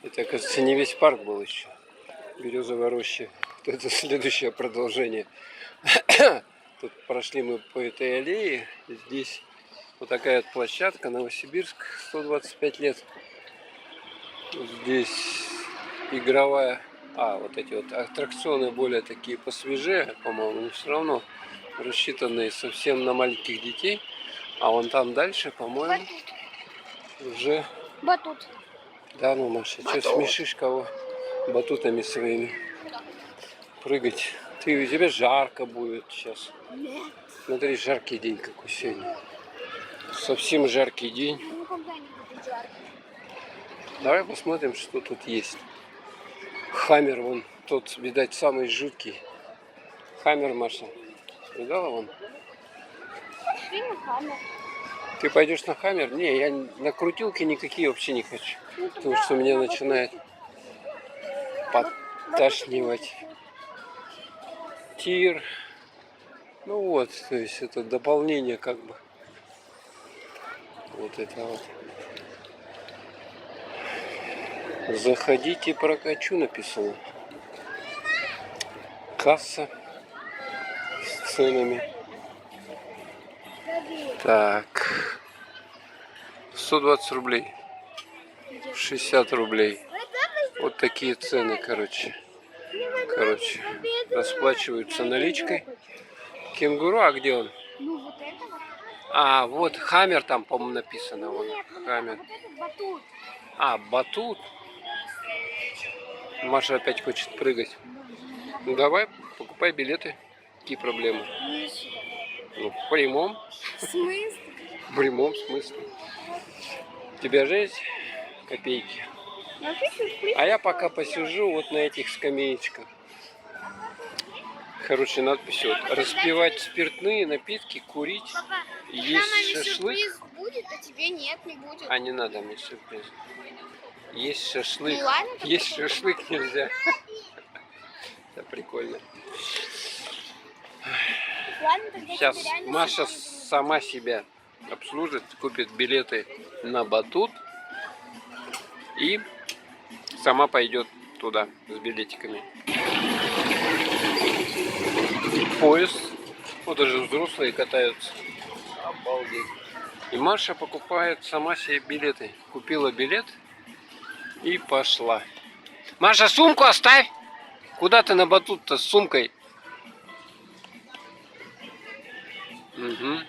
Это, кажется, не весь парк был еще. Березовая роща. Это следующее продолжение. Тут прошли мы по этой аллее. Здесь вот такая вот площадка. Новосибирск, 125 лет. Здесь игровая. Вот эти вот аттракционы более такие посвежее, по-моему, но все равно рассчитанные совсем на маленьких детей. А вон там дальше, по-моему, уже... Батут. Да, ну, Маша, что смешишь кого батутами своими? Прыгать. У тебя жарко будет сейчас. Нет. Смотри, жаркий день какой сегодня. Совсем жаркий день. Никогда не будет жарко. Давай посмотрим, что тут есть. Хаммер, вон, тот, видать, самый жуткий. Хаммер, Маша. Видала вон? Пошли на Хаммер. Ты пойдешь на Хаммер? Не, я на крутилки никакие вообще не хочу. Ну, Потому что меня начинает подташнивать. Тир. Ну вот, то есть это дополнение как бы. Вот это вот. Заходите, прокачу написано. Касса с ценами. Так. 120 рублей. 60 рублей. Вот такие цены, короче. Расплачиваются наличкой. Кенгуру, а где он? Ну вот это вот. Вот Хаммер там, по-моему, написано. Вон. Хаммер. Вот этот батут. Батут. Маша опять хочет прыгать. Ну давай, покупай билеты. Какие проблемы? Ну, в прямом. В смысле? В прямом смысле. У тебя же есть копейки? А я пока посижу вот на этих скамеечках. Хорошей надписью. Вот, распивать спиртные напитки, курить, Папа, есть шашлык. сюрприз будет, а тебе нет, не будет. Не надо мне сюрприз. Есть шашлык. Ну, ладно, есть шашлык нельзя. Это прикольно. Ладно, тогда Сейчас тебе реально Маша сюрприз. сама себя обслужит, купит билеты на батут и сама пойдет туда с билетиками. Поезд. Вот даже взрослые катаются. Обалдеть. И Маша покупает сама себе билеты. Купила билет и пошла. Маша, сумку оставь! Куда ты на батут-то с сумкой? Угу.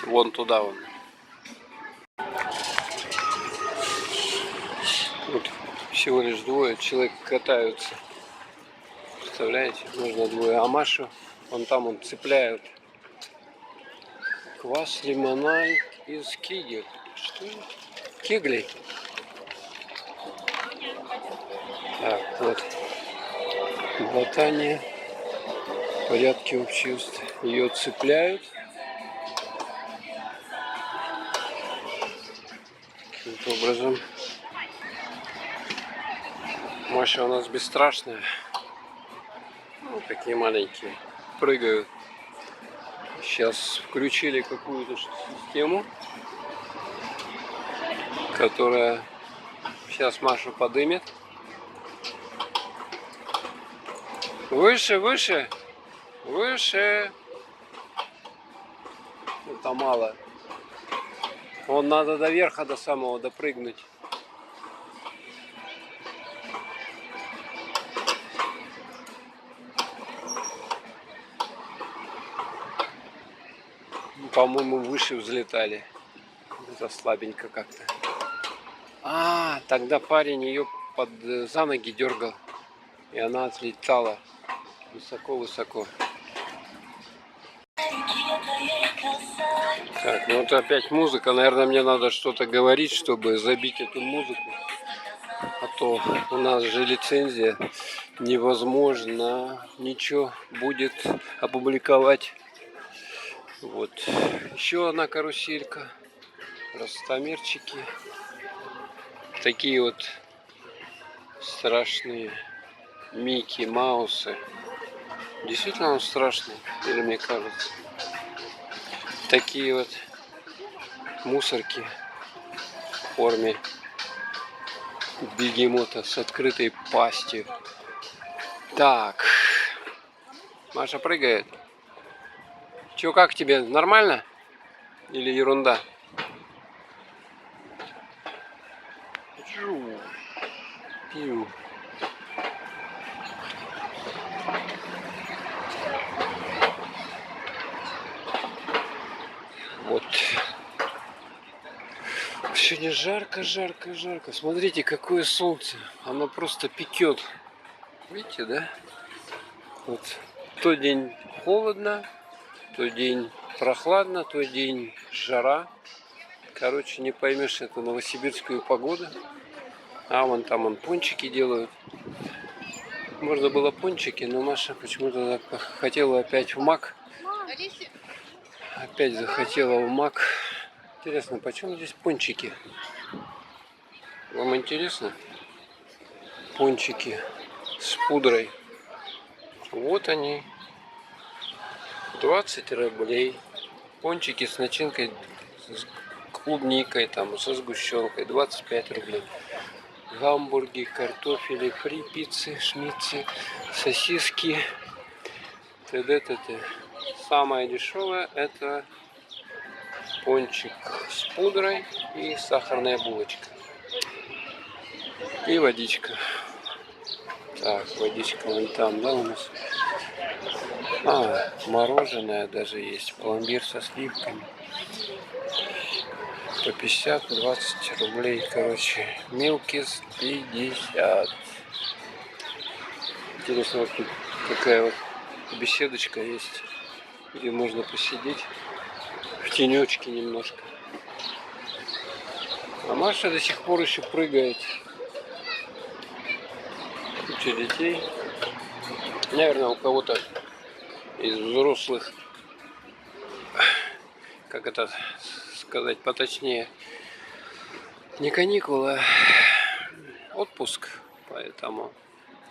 Вон туда вон. Вот всего лишь двое человек катаются. Представляете? Можно двое. А Машу вон там он цепляют. Квас лимонад из кигель. Что это? Кеглей. Так, вот. Ботания. Порядки общества. Ее цепляют. Каким-то образом. Маша у нас бесстрашная. Ну, такие маленькие. Прыгают. Сейчас включили какую-то систему, которая сейчас Машу подымет. Выше, выше, выше. Это мало. Вон надо до верха, до самого допрыгнуть. По-моему, выше взлетали. Это слабенько как-то. Тогда парень ее за ноги дергал. И она отлетала высоко-высоко. Так, ну вот опять музыка. Наверное, мне надо что-то говорить, чтобы забить эту музыку. А то у нас же лицензия. Невозможно ничего будет опубликовать. Вот. Еще одна каруселька. Ростомерчики. Такие вот страшные Микки Маусы. Действительно он страшный, или мне кажется. Такие вот мусорки. форме бегемота с открытой пастью. Так, Маша прыгает. Чё, как тебе? Нормально? Или ерунда? Пью. Вот. Сегодня жарко, жарко, жарко. Смотрите, какое солнце. Оно просто пекет. Видите, да? Вот. То день холодно, то день прохладно, то день жара. Короче, не поймешь эту новосибирскую погоду. А вон там пончики делают. Можно было пончики, но Маша почему-то хотела опять в Мак. Опять захотела в Мак. Интересно, почем здесь пончики? Вам интересно? Пончики с пудрой. Вот они. 20 рублей. Пончики с начинкой, с клубникой, там, со сгущенкой. 25 рублей. Гамбурги, картофели, фри, пиццы, шмитцы, сосиски. т.д. т.д. Самое дешевое это пончик с пудрой и сахарная булочка. И водичка. Так, водичка вон там, да, у нас? А, мороженое даже есть. Пломбир со сливками. По 50-20 рублей, короче. Милкис 50. Интересно, вот тут какая вот беседочка есть, где можно посидеть в тенечке немножко. А Маша до сих пор еще прыгает. Куча детей. Наверное, у кого-то из взрослых, как это сказать поточнее, не каникулы, а отпуск. Поэтому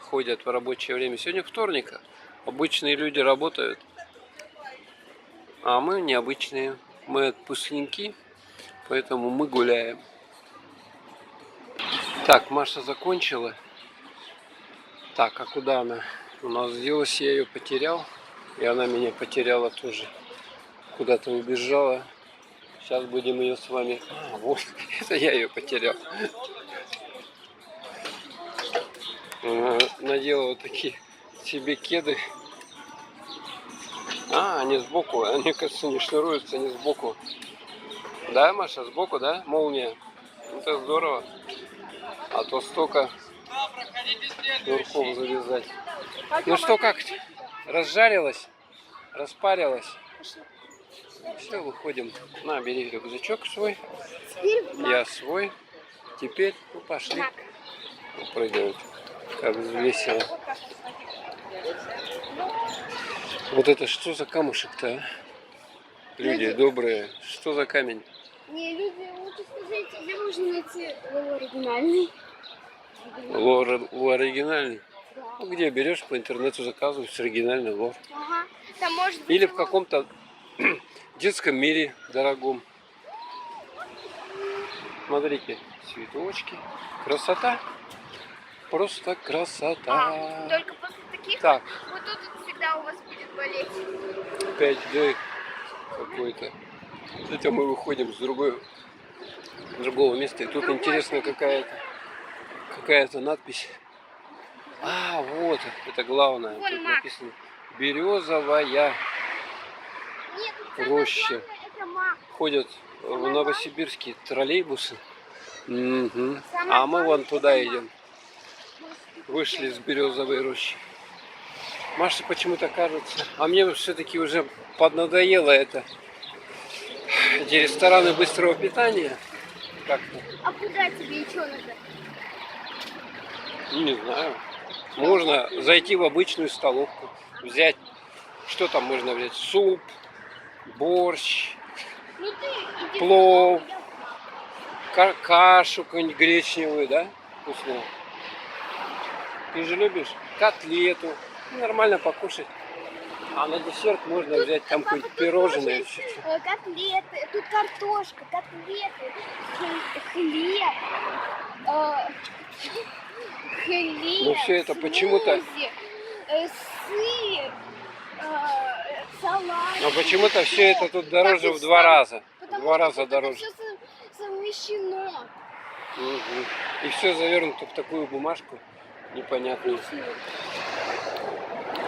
ходят в рабочее время. Сегодня вторник. Обычные люди работают. А мы необычные. Мы отпускники. Поэтому мы гуляем. Так, Маша закончила. Так, а куда она? У нас делась, я ее потерял. И она меня потеряла тоже. Куда-то убежала. Сейчас будем ее с вами... А, вот, это я ее потерял. Надела вот такие себе кеды. А, они сбоку. Они, кажется, не шнуруются, они сбоку. Да, Маша, сбоку, да? Молния. Это здорово. А то столько шнурков завязать. Ну что, как? Разжарилась? Распарилась? Все, выходим. На, бери рюкзачок свой. Я свой. Теперь, ну, пошли. Прыгают. Как весело. Вот это что за камушек-то, а? Люди добрые. Что за камень? Не, люди, лучше скажите, где можно найти лор оригинальный? Лор оригинальный? Да. Ну, где берешь по интернету, заказываешь оригинальный лор. Ага. Там может быть Или в каком-то детском мире дорогом. Смотрите, цветочки. Красота. Просто красота. только после таких Так, вот тут всегда у вас будет болеть. 5D какой-то. Затем мы выходим с другого места. И тут интересно какая-то надпись. А, вот, это главное. Вон Тут мак. написано березовая Нет, тут роща. самое главное, это мак. Ходят в новосибирские троллейбусы. Угу. Самое А мы вон главное, туда это идем. Вышли с березовой рощи. Маша почему-то кажется. А мне все-таки уже поднадоело это. Эти рестораны быстрого питания. Как-то. А куда тебе и что надо? Не знаю. Можно зайти в обычную столовку. Взять. Что там можно взять? Суп, борщ, Ну ты иди плов, туда, кашу какую-нибудь гречневую, да? Вкусную. Ты же любишь котлету. Нормально покушать. А на десерт можно взять там Папа, какое-нибудь тут пирожное. можно, котлеты, тут картошка, котлеты, хлеб, хлеб, Но все это почему-то... смузи, сыр, салат. Но почему-то все это тут дороже Так и в 2 раза. В Потому 2 что раза тут дороже. это все совмещено. Мгм. И все завернуто в такую бумажку непонятную.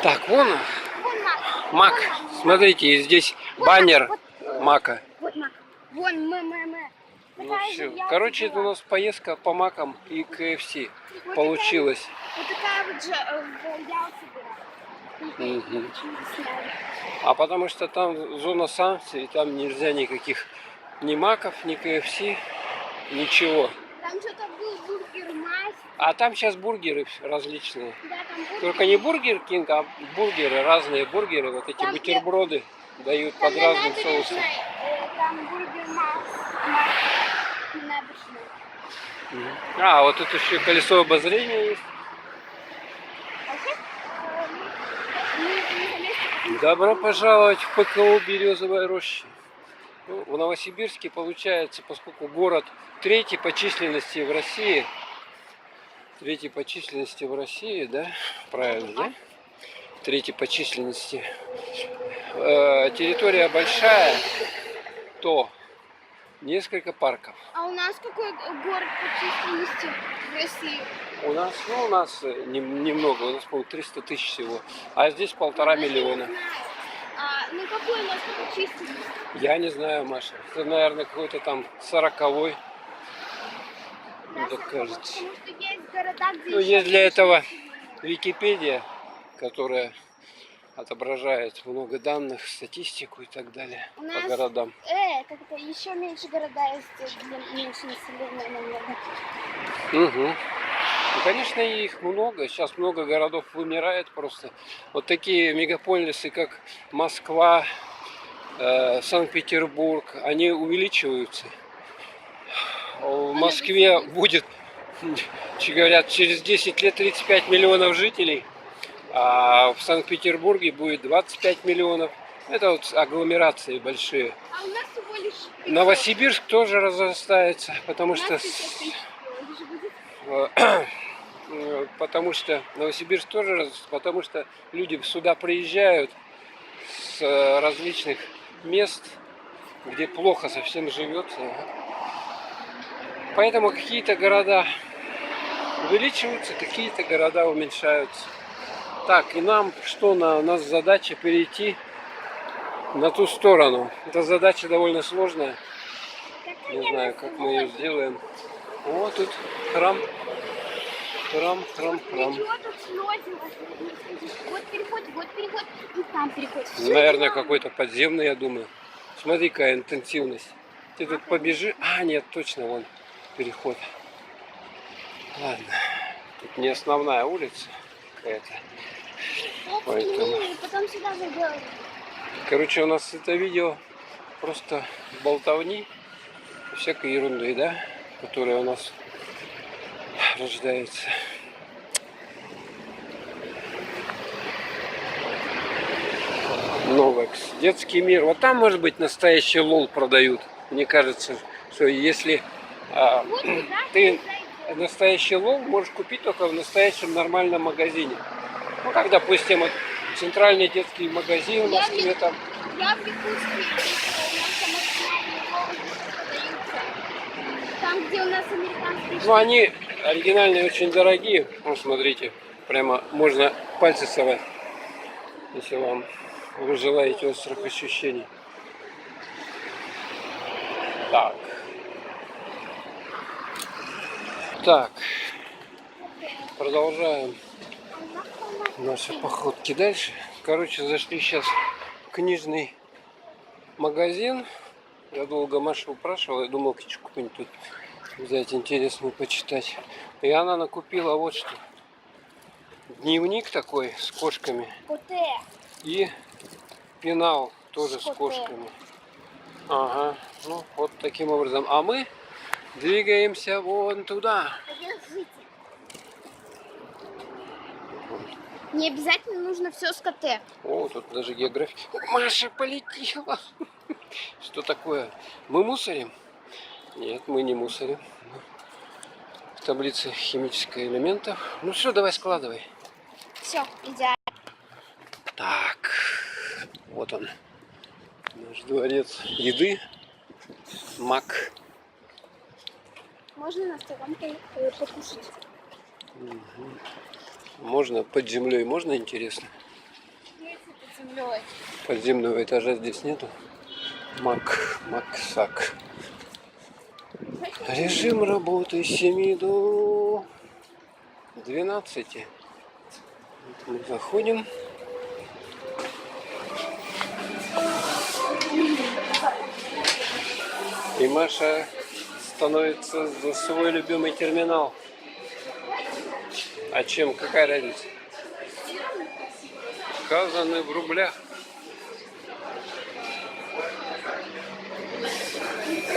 Так, вон Вон мак. мак. Смотрите, и здесь баннер мака. Вот мак. Вон Ну Такая же все. Ялта Короче, это у была. нас поездка по макам и KFC Вот получилась. Вот такая вот же в Ялте была. Мгм. Почему сняли? А потому что там зона санкций, и там нельзя никаких ни маков, ни KFC, ничего. Там что-то был бургер мастер. А там сейчас бургеры различные. Да, там бургер. Только не бургер Кинг, а бургеры, разные бургеры. Вот эти Там бутерброды дают Там под на разным набережной, соусом. там бургер на набережной. А, вот тут еще колесо обозрения есть. А сейчас мы заметили, Добро пожаловать в ПКО «Березовая роща». Ну, в Новосибирске получается, поскольку город третий по численности в России, да, правильно, да? Третий по численности. Территория большая, то несколько парков. а у нас какой город по численности в России? У нас немного, у нас, по-моему, 300 тысяч всего, а здесь 1,5 миллиона. Ну какой у нас по численности? Я не знаю, Маша. Это, наверное, какой-то там 40-й. Да, так кажется. Потому что есть города, где Ну, еще есть для меньше этого населения. Википедия, которая отображает много данных, статистику и так далее У по нас городам. как-то еще меньше города есть, где меньше населения намного. Угу. Ну, конечно, их много. Сейчас много городов вымирает просто. Вот такие мегаполисы, как Москва, Санкт-Петербург, они увеличиваются. В Москве будет, говорят, через 10 лет 35 миллионов жителей, а в Санкт-Петербурге будет 25 миллионов. Это вот агломерации большие. А у нас всего лишь 500. Новосибирск тоже разрастается, потому У нас что 500 тысяч. Это же будет потому что Новосибирск тоже разрастает, потому что люди сюда приезжают с различных мест, где плохо совсем живется. Поэтому какие-то города увеличиваются, какие-то города уменьшаются. Так, и нам что, у нас задача перейти на ту сторону. Эта задача довольно сложная. Не знаю, как мы ее сделаем. О, тут храм. Храм. Идет от слезы. Вот переход, и там переход. Всё Наверное, идём. какой-то подземный, я думаю. Смотри, какая интенсивность. Ты тут побежи. А, нет, точно, вон переход. Ладно. Тут не основная улица какая-то. Вот Поэтому. и потом сюда зайдем. Короче, у нас это видео просто болтовни, всякой ерунды, да, которая у нас рождается. Новекс. Детский мир. Вот там, может быть, настоящий лол продают. Мне кажется, что если Вот сюда ты зайдем. настоящий лол можешь купить только в настоящем нормальном магазине. Ну, как, допустим, вот центральный детский магазин в Москве там. Я в Якутске, у нас там оригинальные волосы продаются. Там, где у нас американские Ну, они оригинальные, очень дорогие. Вот, смотрите, прямо можно пальцы совать, если вы желаете острых ощущений. Так, продолжаем наши походки дальше. Короче, зашли сейчас в книжный магазин. Я долго Машу упрашивал, я думал, книжку какую-нибудь тут взять интересную почитать. И она накупила вот что. Дневник такой с кошками. Коте. И пенал тоже с Коте. кошками. Ага, ну вот таким образом. А мы двигаемся вон туда. Подержите. Не обязательно нужно все с КТ. О, тут даже география. Маша полетела. Что такое? Мы мусорим? Нет, мы не мусорим. В таблице химических элементов. Ну все, давай складывай. Все, идеально. Так, вот он. Наш дворец еды. Мак. Можно на втором покушать? Можно под землей, можно, интересно? Если под землей. Подземного этажа здесь нету. Максак. Режим работы с 7 до 12. Вот мы заходим. И Маша становится за свой любимый терминал. А чем? Какая разница? Сказаны в рублях.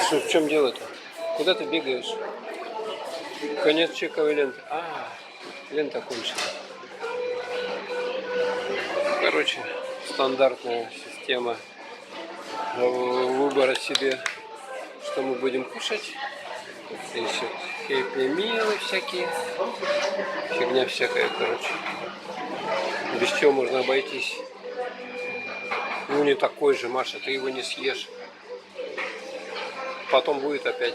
Что, в чем дело-то? Куда ты бегаешь? Конец чековой ленты. А, лента кончена. Короче, стандартная система выбора себе, что мы будем кушать. Ищут хэппи-милы всякие. Фигня всякая, короче. Без чего можно обойтись. Ну не такой же, Маша, ты его не съешь. Потом будет опять.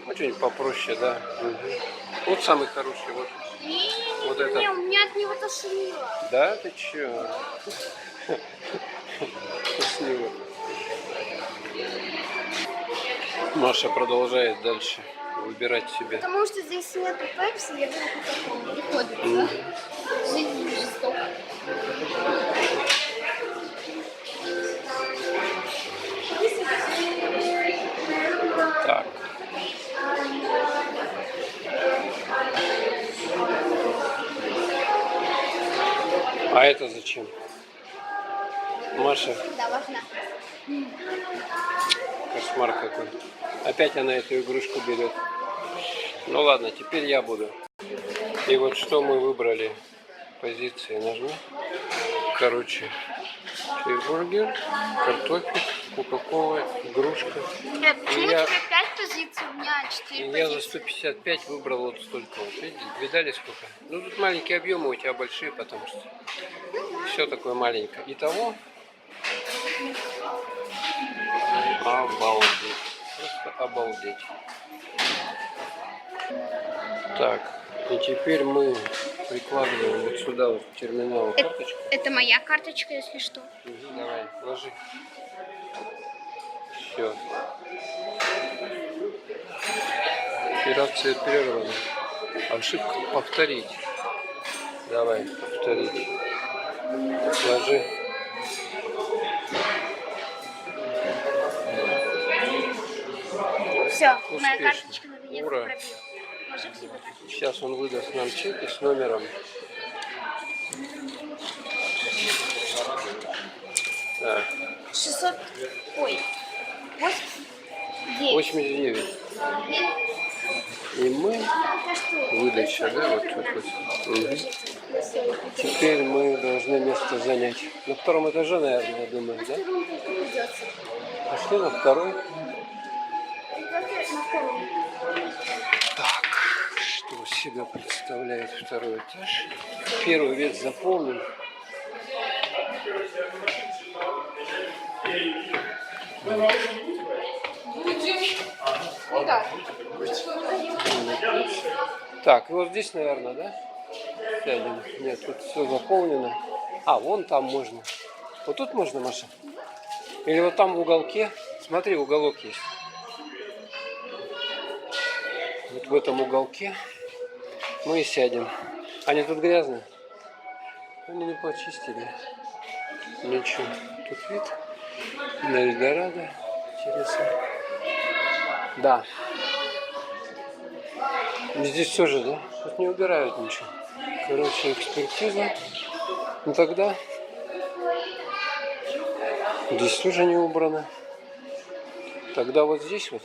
Ну что-нибудь попроще, да. Угу. Вот самый хороший, вот. Вот это. Не, у меня от него тошнило. Да, ты чё? Тошнило. Маша продолжает дальше выбирать себе. Потому что здесь нету пепси, я беру кока-колу. Приходится. Жизнь жестока. Так. А это зачем? Маша, Да, важно. кошмар какой. Опять она эту игрушку берет. Ну ладно, теперь я буду. И вот что мы выбрали. Позиции нажми. Короче, чизбургер, картофель, кока-кола, игрушка. Почему у я- тебя 5 позиций, у меня 4 И я за позиции? 155 выбрал вот столько. Вот видите, видали сколько? Ну тут маленькие объемы, у тебя большие, потому что все такое маленькое. Итого обалдеть. Просто обалдеть. Так, и теперь мы прикладываем вот сюда вот в терминал карточку. Это моя карточка, если что. Угу, давай, ложи. Все. Операция прервана. Ошибка повторить. Давай, повторить. Ложи. Все, моя Успешно. карточка наконец-то Ура. пробила. Ложи к себе. Сейчас он выдаст нам чеки с номером. Так, 600... Ой. 89. 89. И мы... Выдача, да, вот тут вот. Угу. Теперь мы должны место занять. На втором этаже, наверное, я думаю, да? Пошли на второй. Так, что из себя представляет второй этаж? Первый весь заполнен. Так, вот здесь, наверное, да? Сядем. Нет, тут все заполнено. А, вон там можно. Вот тут можно, Маша? Или вот там в уголке? Смотри, уголок есть. Вот в этом уголке мы и сядем. Они тут грязные. Они не почистили. Ничего. Тут вид на Эльдорадо. Интересно. Да. Здесь все же, да? Тут не убирают ничего. Короче, экспертиза. Ну тогда здесь тоже не убрано. Тогда вот здесь вот.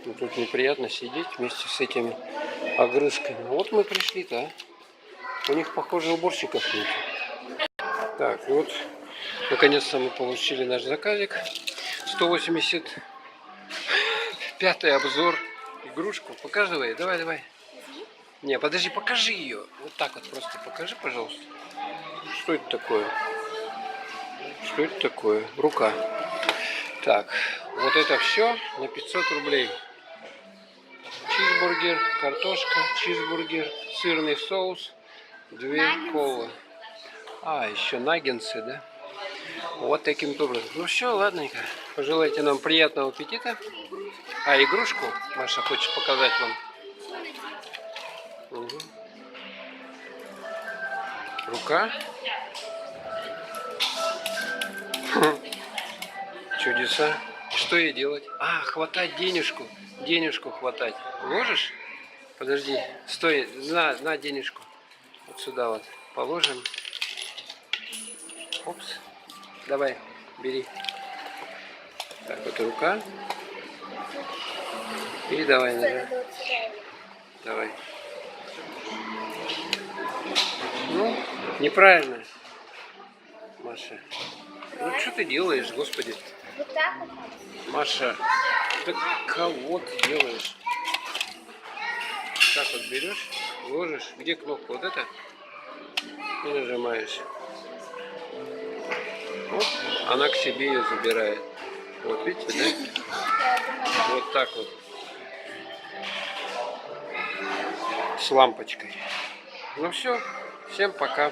Ну, тут неприятно сидеть вместе с этими огрызками. Вот мы пришли-то, а. У них, похоже, уборщиков нет. Так, вот, наконец-то мы получили наш заказик. 185-й обзор. Игрушку. Показывай, давай, давай. Не, подожди, покажи ее. Вот так вот просто покажи, пожалуйста. Что это такое? Что это такое? Рука. Так, вот это все на 500 рублей. Чизбургер, картошка, чизбургер, сырный соус, 2 колы. А, еще наггинсы, да? Вот таким образом. Ну все, ладненько. Пожелайте нам приятного аппетита. А игрушку, Маша, хочешь показать вам? Угу. Рука. Чудеса. Что ей делать? А, хватать денежку. Денежку хватать. Можешь? Подожди. Стой. На денежку. Вот сюда вот. Положим. Опс. Давай, бери. Так, вот рука. И давай, нажимай. Давай. Ну, неправильно, Маша. Ну, что ты делаешь, господи? Вот так вот. Маша, ты кого ты делаешь? Так вот берешь, ложишь. Где кнопка? Вот это? И нажимаешь. Вот, она к себе ее забирает. Вот, видите, да? Вот так вот. С лампочкой. Ну все, всем пока.